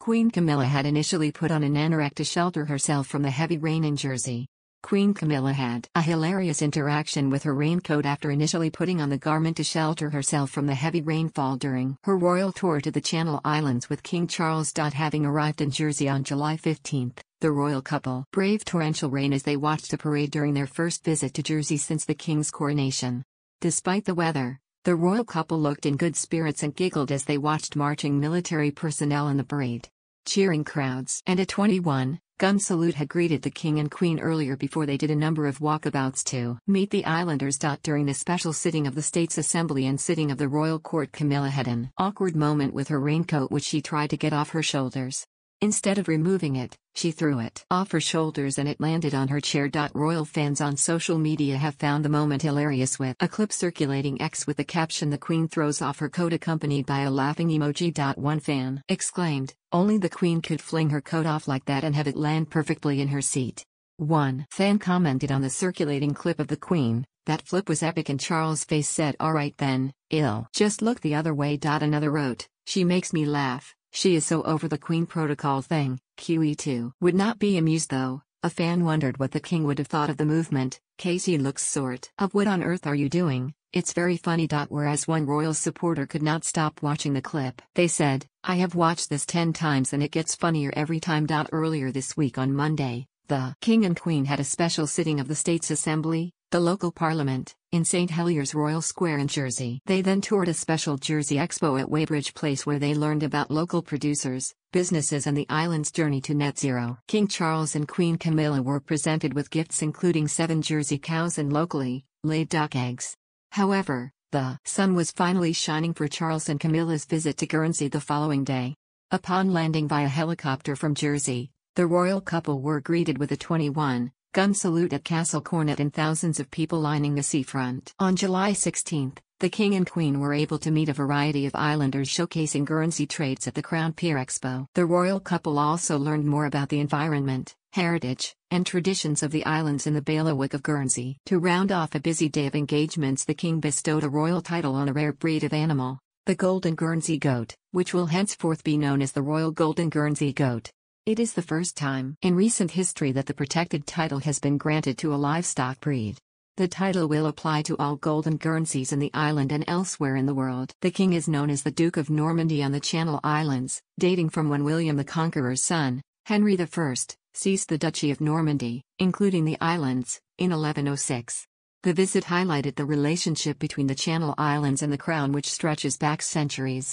Queen Camilla had initially put on an anorak to shelter herself from the heavy rain in Jersey. Queen Camilla had a hilarious interaction with her raincoat after initially putting on the garment to shelter herself from the heavy rainfall during her royal tour to the Channel Islands with King Charles. Having arrived in Jersey on July 15, the royal couple braved torrential rain as they watched a parade during their first visit to Jersey since the king's coronation. Despite the weather, the royal couple looked in good spirits and giggled as they watched marching military personnel in the parade. Cheering crowds and a 21-gun salute had greeted the king and queen earlier before they did a number of walkabouts to meet the islanders. During the special sitting of the States Assembly and sitting of the royal court, Camilla had an awkward moment with her raincoat, which she tried to get off her shoulders. Instead of removing it, she threw it off her shoulders and it landed on her chair. Royal fans on social media have found the moment hilarious, with a clip circulating X with the caption "The Queen throws off her coat" accompanied by a laughing emoji. One fan exclaimed, "Only the Queen could fling her coat off like that and have it land perfectly in her seat." One fan commented on the circulating clip of the Queen, "That flip was epic," and Charles' face said, "Alright then, ill. Just look the other way." Another wrote, "She makes me laugh. She is so over the Queen protocol thing." QE2 would not be amused though. A fan wondered what the king would have thought of the movement. Casey looks sort of, "What on earth are you doing? It's very funny." Whereas one royal supporter could not stop watching the clip. They said, "I have watched this 10 times and it gets funnier every time." Earlier this week on Monday, the king and queen had a special sitting of the States Assembly, the local parliament, in St. Heliers Royal Square in Jersey. They then toured a special Jersey Expo at Weybridge Place where they learned about local producers, businesses and the island's journey to net zero. King Charles and Queen Camilla were presented with gifts including 7 Jersey cows and locally laid duck eggs. However, the sun was finally shining for Charles and Camilla's visit to Guernsey the following day. Upon landing via helicopter from Jersey, the royal couple were greeted with a 21-gun salute at Castle Cornet and thousands of people lining the seafront. On July 16, the king and queen were able to meet a variety of islanders showcasing Guernsey trades at the Crown Pier Expo. The royal couple also learned more about the environment, heritage, and traditions of the islands in the bailiwick of Guernsey. To round off a busy day of engagements, the king bestowed a royal title on a rare breed of animal, the Golden Guernsey Goat, which will henceforth be known as the Royal Golden Guernsey Goat. It is the first time in recent history that the protected title has been granted to a livestock breed. The title will apply to all Golden Guernseys in the island and elsewhere in the world. The king is known as the Duke of Normandy on the Channel Islands, dating from when William the Conqueror's son, Henry I, seized the Duchy of Normandy, including the islands, in 1106. The visit highlighted the relationship between the Channel Islands and the Crown, which stretches back centuries.